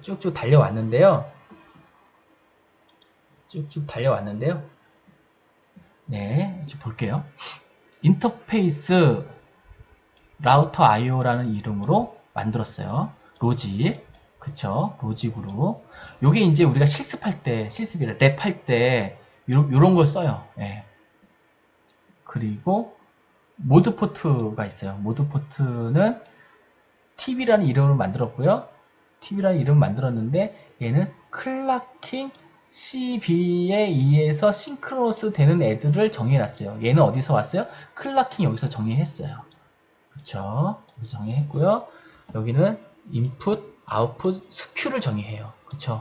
쭉쭉 달려왔는데요. 쭉쭉 달려왔는데요. 네, 좀 볼게요. 인터페이스 라우터 IO라는 이름으로 만들었어요. 로직. 그쵸? 로직으로. 요게 이제 우리가 실습할 때, 실습이라 랩할 때, 요런 걸 써요. 예. 그리고, 모드 포트가 있어요. 모드 포트는 TV라는 이름으로 만들었고요. TV라는 이름을 만들었는데, 얘는 클라킹 CB에 의해서 싱크로너스 되는 애들을 정의해놨어요. 얘는 어디서 왔어요? 클라킹 여기서 정의했어요. 그쵸? 여기서 정의했고요. 여기는 인풋, 아웃풋, 스큐를 정의해요. 그쵸?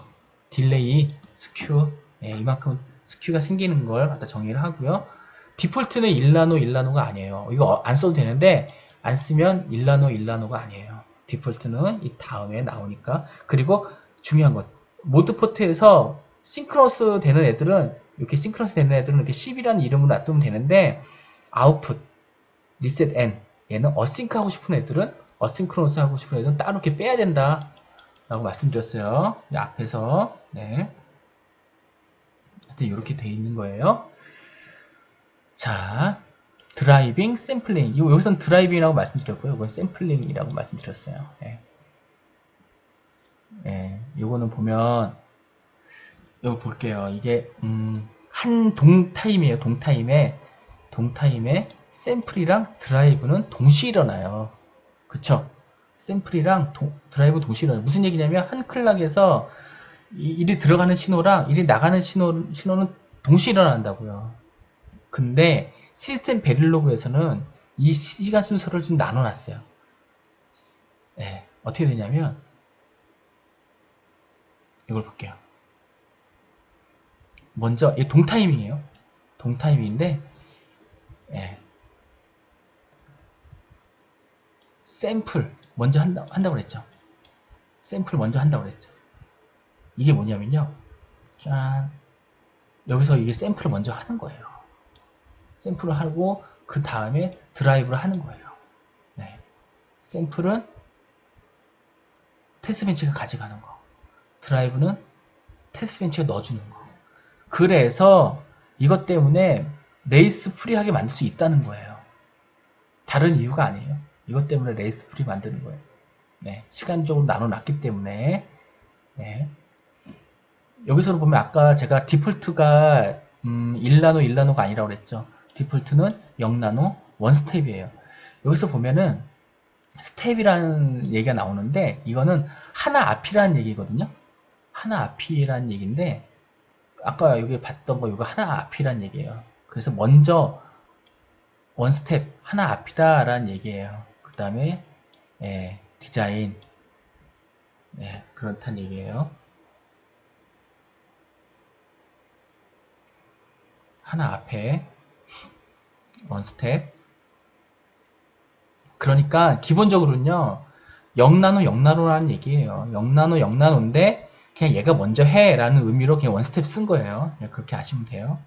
딜레이, 스큐, 예, 이만큼 스큐가 생기는 걸 갖다 정의를 하고요. 디폴트는 1나노가 아니에요. 이거 안 써도 되는데 안 쓰면 1나노가 아니에요. 디폴트는 이 다음에 나오니까. 그리고 중요한 것, 모드 포트에서 싱크로스 되는 애들은 이렇게 싱크로스 되는 애들은 이렇게 10이라는 이름으로 놔두면 되는데 아웃풋, 리셋 N 얘는 어싱크 하고 싶은 애들은 어싱크로너스 하고 싶은 애들은 따로 이렇게 빼야 된다 라고 말씀드렸어요. 앞에서 네. 하여튼 이렇게 돼 있는 거예요. 자, 드라이빙, 샘플링. 여기서는 드라이빙이라고 말씀드렸고요. 이건 샘플링이라고 말씀드렸어요. 예. 예, 요거는 보면 여기 볼게요. 이게 한 동타임이에요. 동타임에 샘플이랑 드라이브는 동시에 일어나요. 그쵸? 샘플이랑 드라이브 동시에 일어나요. 무슨 얘기냐면 한 클락에서 일이 들어가는 신호랑 일이 나가는 신호는 동시에 일어난다고요. 근데 시스템 베릴로그에서는 이 시간 순서를 좀 나눠놨어요. 네, 어떻게 되냐면 이걸 볼게요. 먼저 이 동타이밍이에요. 동타이밍인데 네, 샘플 먼저 한다고 그랬죠. 샘플 먼저 한다고 그랬죠. 이게 뭐냐면요. 짠. 여기서 이게 샘플을 먼저 하는 거예요. 샘플을 하고 그 다음에 드라이브를 하는 거예요. 네. 샘플은 테스트 벤치가 가져가는 거. 드라이브는 테스트 벤치가 넣어주는 거. 그래서 이것 때문에 레이스 프리하게 만들 수 있다는 거예요. 다른 이유가 아니에요. 이것 때문에 레이스 프리 만드는 거예요. 네. 시간적으로 나눠놨기 때문에 네. 여기서 보면 아까 제가 디폴트가 1나노가 아니라고 그랬죠. 디폴트는 0나노, 1스텝이에요. 여기서 보면은 스텝이라는 얘기가 나오는데 이거는 하나 앞이라는 얘기거든요. 하나 앞이라는 얘기인데 아까 여기 봤던 거 이거 하나 앞이라는 얘기예요. 그래서 먼저 1스텝 하나 앞이다 라는 얘기예요. 그 다음에 디자인 그렇다는 얘기예요. 하나 앞에 1스텝. 그러니까 기본적으로는요 0나노라는 얘기예요. 0나노인데 그냥 얘가 먼저 해 라는 의미로 그냥 원스텝 쓴 거예요. 그렇게 아시면 돼요.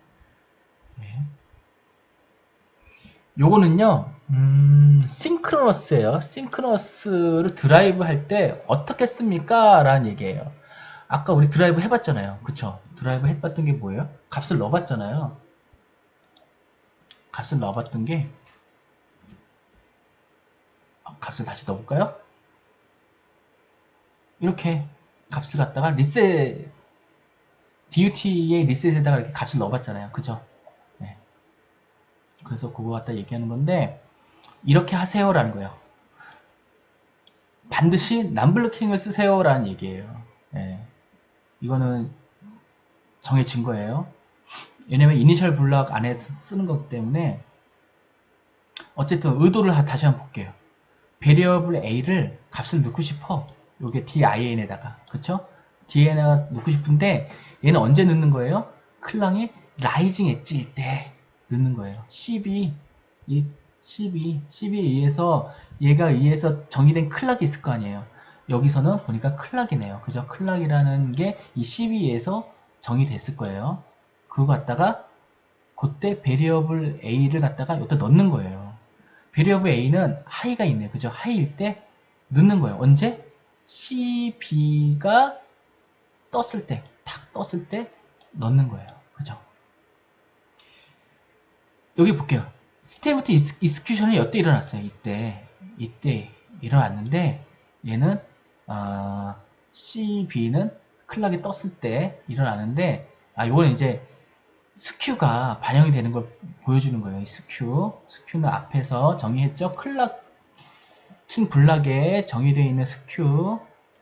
네. 요거는요 싱크로너스예요. 싱크로너스를 드라이브 할 때 어떻게 씁니까? 라는 얘기예요. 아까 우리 드라이브 해봤잖아요. 그쵸? 드라이브 해봤던 게 뭐예요? 값을 넣어봤잖아요. 값을 넣어봤던 게 값을 다시 넣어볼까요? 이렇게 값을 갖다가 리셋 DUT의 리셋에다가 이렇게 값을 넣어봤잖아요. 그죠? 네. 그래서 그거 갖다 얘기하는 건데 이렇게 하세요라는 거예요. 반드시 남블로킹을 쓰세요라는 얘기예요. 네. 이거는 정해진 거예요. 왜냐면 이니셜 블럭 안에 쓰는 거기 때문에 어쨌든 의도를 다시 한번 볼게요. 베리어블 A를 값을 넣고 싶어. 요게 DIN에다가 그쵸? DIN에다가 넣고 싶은데 얘는 언제 넣는 거예요? 클랑이 라이징 엣지일 때 넣는 거예요. 12에 의해서 얘가 의해서 정의된 클락이 있을 거 아니에요. 여기서는 보니까 클락이네요. 그죠? 클락이라는 게 이 12에서 정의됐을 거예요. 그거 갖다가 그때 베리어블 A를 갖다가 여기다 넣는 거예요. 베리어블 A는 하이가 있네요. 그죠? 하이일 때 넣는 거예요. 언제? CB가 떴을 때, 탁 떴을 때 넣는 거예요. 그죠? 여기 볼게요. 스테이트먼트 이스큐션이 이때 일어났어요. 이때 일어났는데 얘는 CB는 클락이 떴을 때 일어나는데 요거는 이제 스큐가 반영이 되는 걸 보여주는 거예요. 이 스큐는 앞에서 정의했죠. 클락킹 블락에 정의되어 있는 스큐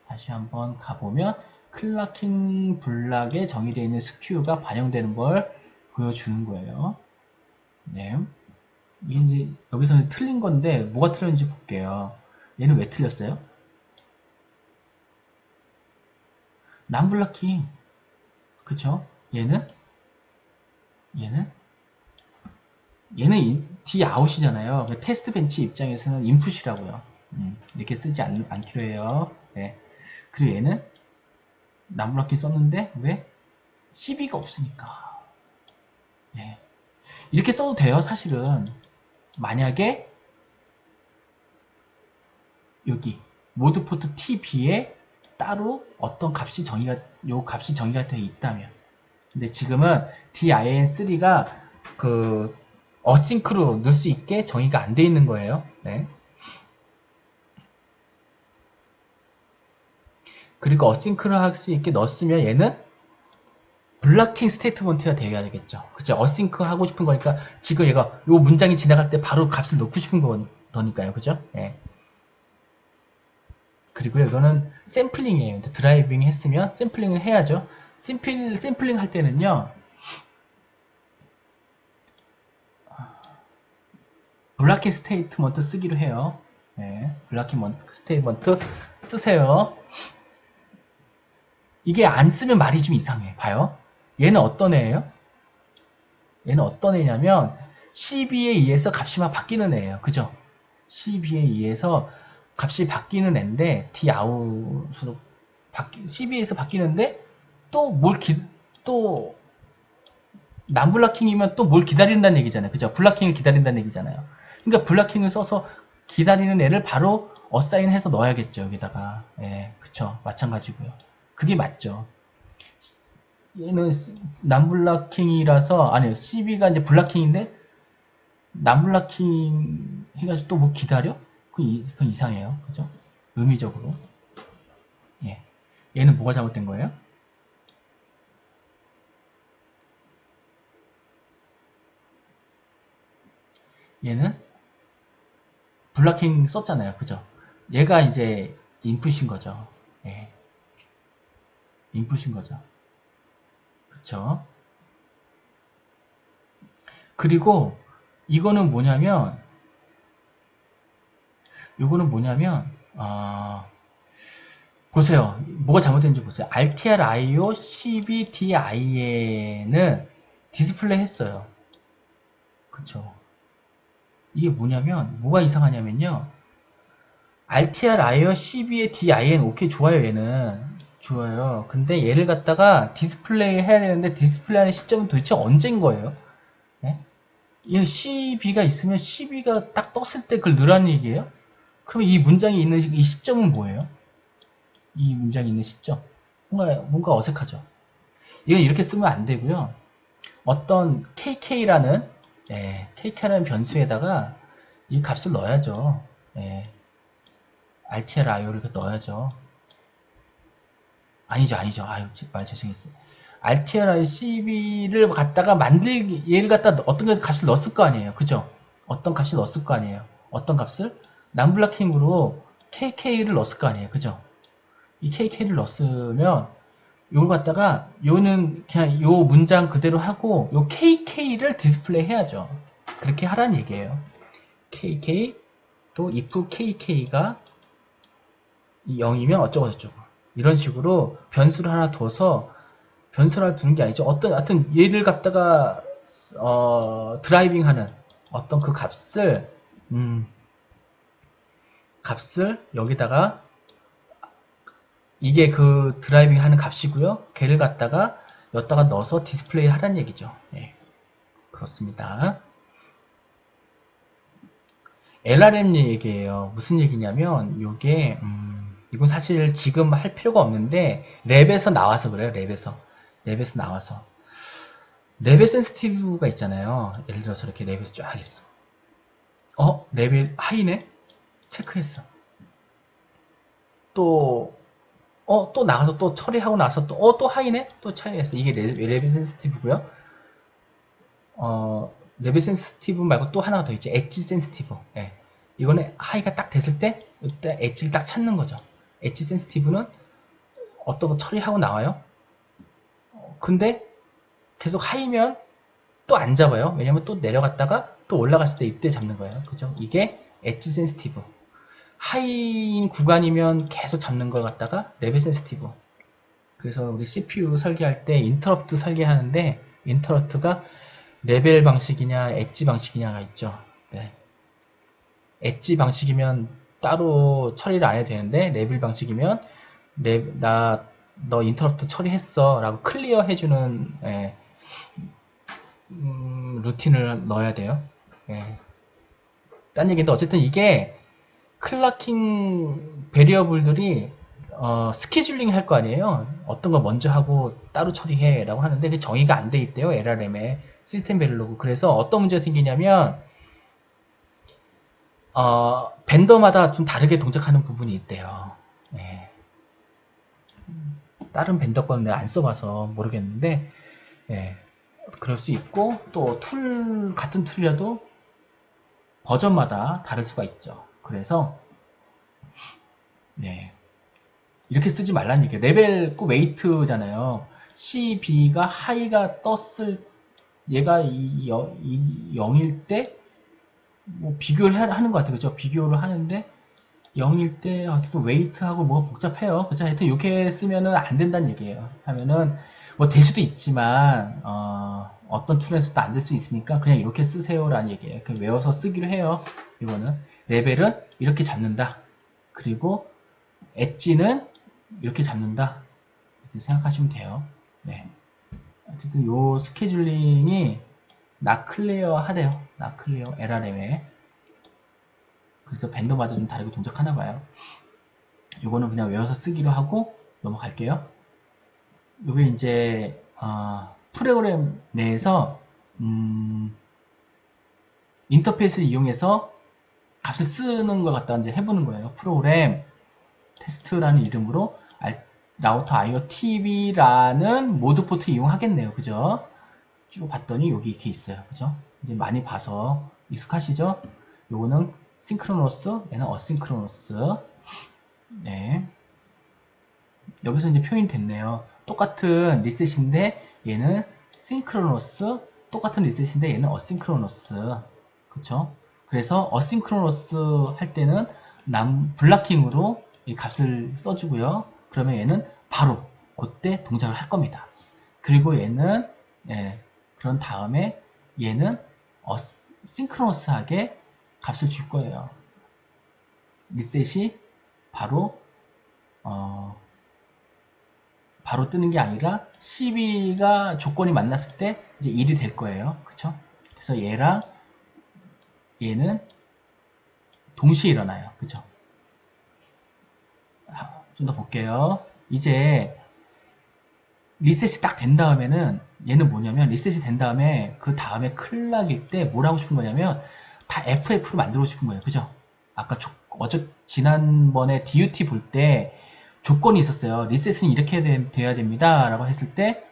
다시 한번 가보면 클락킹 블락에 정의되어 있는 스큐가 반영되는 걸 보여주는 거예요. 네. 이제 여기서는 틀린 건데 뭐가 틀렸는지 볼게요. 얘는 왜 틀렸어요? 남블락킹 그쵸? 얘는 D 아웃이잖아요. 테스트 벤치 입장에서는 인풋이라고요. 이렇게 쓰지 않기로 해요. 네. 그리고 얘는 남블락킹 썼는데 왜? CB가 없으니까. 네. 이렇게 써도 돼요. 사실은 만약에 여기 모드 포트 TB에 따로 어떤 값이 정의가 되어 있다면 근데 지금은 DIN3가 그 어싱크로 넣을 수 있게 정의가 안 되어 있는 거예요. 네. 그리고 어싱크로 할 수 있게 넣었으면 얘는 블락킹 스테이트먼트가 되어야 되겠죠. 그죠? 어싱크 하고 싶은 거니까 지금 얘가 요 문장이 지나갈 때 바로 값을 넣고 싶은 거니까요. 그죠? 네. 그리고 이거는 샘플링이에요. 드라이빙 했으면 샘플링을 해야죠. 샘플링 할 때는요. 블락킹 스테이트먼트 쓰기로 해요. 네, 블락킹 스테이트먼트 쓰세요. 이게 안 쓰면 말이 좀 이상해. 봐요. 얘는 어떤 애예요? 얘는 어떤 애냐면 CB에 의해서 값이 막 바뀌는 애예요. 그죠? CB에 의해서 값이 바뀌는 애인데 Dout으로 CB에서 바뀌는데 또 남블락킹이면 또 뭘 기다린다는 얘기잖아요. 그죠? 블락킹을 기다린다는 얘기잖아요. 그러니까 블락킹을 써서 기다리는 애를 바로 어사인해서 넣어야겠죠. 여기다가. 예, 그쵸. 마찬가지고요. 그게 맞죠. 얘는 남블락킹이라서 아니요. CB가 이제 블락킹인데 남블락킹 해가지고 또 뭐 기다려? 그건 이상해요. 그죠? 의미적으로. 예. 얘는 뭐가 잘못된 거예요? 얘는 블락킹 썼잖아요. 그죠? 얘가 이제 인풋인 거죠. 예. 인풋인 거죠. 그쵸? 그리고 이거는 뭐냐면 보세요. 뭐가 잘못된지 보세요. RTRIO CBDI에는 디스플레이 했어요. 그쵸? 이게 뭐가 이상하냐면요. RTRIO CB의 DIN 오케이 좋아요 얘는 좋아요. 근데 얘를 갖다가 디스플레이 해야 되는데 디스플레이 하는 시점은 도대체 언제인 거예요? 네? 이 CB가 있으면 CB가 딱 떴을 때 그걸 넣으라는 얘기예요? 그럼 이 문장이 있는 이 시점은 뭐예요? 이 문장이 있는 시점. 뭔가 어색하죠. 이건 이렇게 쓰면 안 되고요. 어떤 KK라는 변수에다가 이 값을 넣어야죠. 예, RTRIO를 넣어야죠. 아니죠. 아유, 말 죄송했어요. RTRI CB를 갖다가 얘를 갖다 어떤 값을 넣었을 거 아니에요. 그죠? 어떤 값을 넣었을 거 아니에요. 어떤 값을? 남블락킹으로 KK를 넣었을 거 아니에요. 그죠? 이 KK를 넣었으면 요걸 갖다가 요는 그냥 요 문장 그대로 하고 요 KK를 디스플레이 해야죠. 그렇게 하라는 얘기예요. KK 또 if KK가 0이면 어쩌고 저쩌고 이런 식으로 변수를 하나 둬서 변수를 하나 두는 게 아니죠. 하여튼 얘를 갖다가 드라이빙하는 어떤 그 값을 여기다가 이게 그 드라이빙 하는 값이고요. 걔를 갖다가 여기다가 넣어서 디스플레이 하라는 얘기죠. 네, 그렇습니다. LRM 얘기예요. 무슨 얘기냐면 요게 이건 사실 지금 할 필요가 없는데 랩에서 나와서 그래요. 랩에서 나와서 레벨 센시티브가 있잖아요. 예를 들어서 이렇게 랩에서 쫙 있어. 레벨 하이네? 체크했어. 또 나가서 또 처리하고 나서 또 하이네? 또 처리했어. 이게 레벨 센시티브고요. 레벨 센시티브 말고 또 하나가 더 있죠. 엣지 센시티브. 예. 이거는 하이가 딱 됐을 때 이때 엣지를 딱 찾는 거죠. 엣지 센시티브는 어떤 거 처리하고 나와요. 근데 계속 하이면 또 안 잡아요. 왜냐면 또 내려갔다가 또 올라갔을 때 이때 잡는 거예요. 그죠? 이게 엣지 센시티브. 하이인 구간이면 계속 잡는 걸 갖다가 레벨 센시티브. 그래서 우리 CPU 설계할 때 인터럽트 설계하는데 인터럽트가 레벨 방식이냐 엣지 방식이냐가 있죠. 네. 엣지 방식이면 따로 처리를 안 해도 되는데 레벨 방식이면 너 인터럽트 처리했어 라고 클리어 해주는 루틴을 넣어야 돼요. 예. 딴 얘기인데 어쨌든 이게 클라킹 베리어블들이 스케줄링 할 거 아니에요. 어떤 거 먼저 하고 따로 처리해 라고 하는데 그 정의가 안 돼 있대요. LRM에 시스템 베릴로그. 그래서 어떤 문제가 생기냐면 벤더마다 좀 다르게 동작하는 부분이 있대요. 예. 다른 벤더 거는 내가 안 써봐서 모르겠는데 예. 그럴 수 있고 또 같은 툴이라도 버전마다 다를 수가 있죠. 그래서 네. 이렇게 쓰지 말라는 얘기예요. 레벨 꼭 웨이트잖아요. CB가 하이가 떴을 얘가 0일 때 뭐 비교를 하는 것 같아요. 그죠? 비교를 하는데 0일 때 어쨌든 웨이트하고 뭐가 복잡해요. 그죠? 하여튼 이렇게 쓰면은 안 된다는 얘기예요. 하면은 뭐 될 수도 있지만 어떤 툴에서도 안 될 수 있으니까 그냥 이렇게 쓰세요라는 얘기예요. 그냥 외워서 쓰기로 해요. 이거는 레벨은 이렇게 잡는다. 그리고 엣지는 이렇게 잡는다. 이렇게 생각하시면 돼요. 네. 어쨌든 요 스케줄링이 나클레어 하대요. 나클레어 LRM에. 그래서 벤더마다 좀 다르게 동작하나 봐요. 요거는 그냥 외워서 쓰기로 하고 넘어갈게요. 요게 이제 프로그램 내에서 인터페이스를 이용해서 값을 쓰는 걸 갖다 이제 해보는 거예요. 프로그램 테스트라는 이름으로 라우터 IOTV라는 모드 포트 이용하겠네요. 그죠? 쭉 봤더니 여기 이렇게 있어요. 그죠? 이제 많이 봐서 익숙하시죠? 요거는 싱크로너스, 얘는 어싱크로너스. 네. 여기서 이제 표현이 됐네요. 똑같은 리셋인데 얘는 싱크로너스, 똑같은 리셋인데 얘는 어싱크로너스. 그쵸? 그래서 어싱크로너스 할 때는 블락킹으로 이 값을 써주고요. 그러면 얘는 바로 그때 동작을 할 겁니다. 그리고 얘는 그런 다음에 얘는 싱크로너스하게 값을 줄 거예요. 리셋이 바로 뜨는 게 아니라 12가 조건이 만났을 때 이제 1이 될 거예요. 그쵸? 그래서 얘랑 얘는 동시에 일어나요. 그죠? 좀 더 볼게요. 이제 리셋이 딱 된 다음에는 얘는 뭐냐면 리셋이 된 다음에 그 다음에 클락일 때 뭘 하고 싶은 거냐면 다 FF로 만들고 싶은 거예요. 그죠? 아까 지난번에 DUT 볼 때 조건이 있었어요. 리셋은 이렇게 돼야 됩니다. 라고 했을 때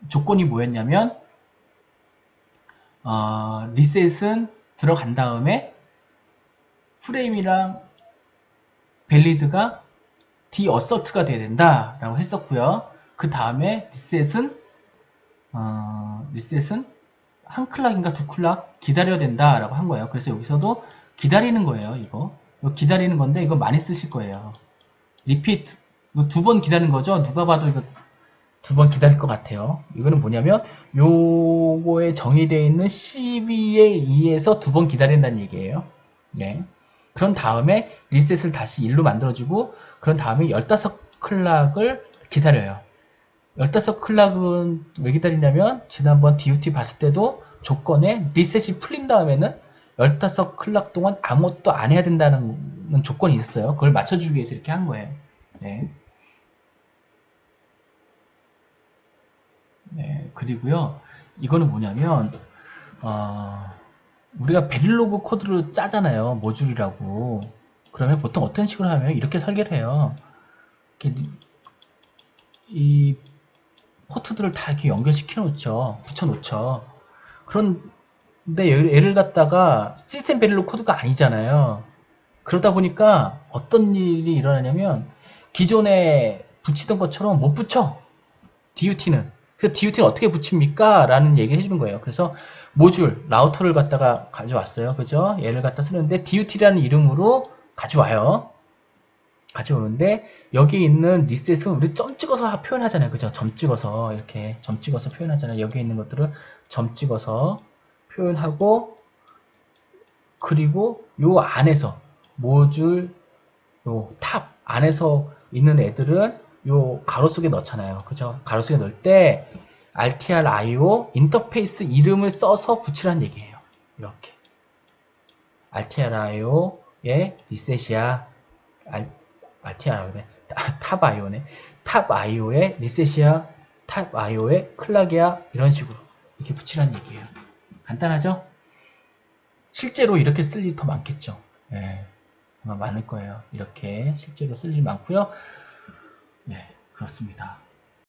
조건이 뭐였냐면 리셋은 들어간 다음에 프레임이랑 밸리드가 디어서트가 돼야 된다 라고 했었고요. 그 다음에 리셋은 한 클락인가 두 클락 기다려야 된다 라고 한 거예요. 그래서 여기서도 기다리는 거예요. 이거 기다리는 건데 이거 많이 쓰실 거예요. 리피트 이거 2번 기다리는 거죠. 누가 봐도 이거 2번 기다릴 것 같아요. 이거는 뭐냐면 요거에 정의되어 있는 12에 2에서 2번 기다린다는 얘기예요. 네. 그런 다음에 리셋을 다시 1로 만들어주고 그런 다음에 15클락을 기다려요. 15클락은 왜 기다리냐면 지난번 DUT 봤을 때도 조건에 리셋이 풀린 다음에는 15클락 동안 아무것도 안 해야 된다는 조건이 있었어요. 그걸 맞춰주기 위해서 이렇게 한 거예요. 네. 네, 그리고요, 이거는 뭐냐면, 우리가 베릴로그 코드를 짜잖아요. 모듈이라고. 그러면 보통 어떤 식으로 하면 이렇게 설계를 해요. 이렇게 이 포트들을 다 이렇게 연결시켜 놓죠. 붙여 놓죠. 그런데 얘를 갖다가 시스템 베릴로그 코드가 아니잖아요. 그러다 보니까 어떤 일이 일어나냐면 기존에 붙이던 것처럼 못 붙여. DUT는. 그 DUT는 어떻게 붙입니까? 라는 얘기를 해주는 거예요. 그래서 모듈, 라우터를 갖다가 가져왔어요. 그죠? 얘를 갖다 쓰는데 DUT라는 이름으로 가져와요. 가져오는데 여기 있는 리셋은 우리 점 찍어서 표현하잖아요. 그죠? 점 찍어서 이렇게 점 찍어서 표현하잖아요. 여기 있는 것들을 점 찍어서 표현하고 그리고 요 안에서 모듈 요 탑 안에서 있는 애들은 요 가로 속에 넣잖아요. 그죠? 가로 속에 넣을 때 RTRIO 인터페이스 이름을 써서 붙이라는 얘기예요. 이렇게 RTRIO의 리셋이야. RTRIO네. 탑 IO네. 탑 IO의 리셋이야. 탑 IO의 클락이야. 이런 식으로 이렇게 붙이라는 얘기예요. 간단하죠? 실제로 이렇게 쓸 일이 더 많겠죠. 예, 아마 많을 거예요. 이렇게 실제로 쓸 일이 많고요. 예, 그렇습니다.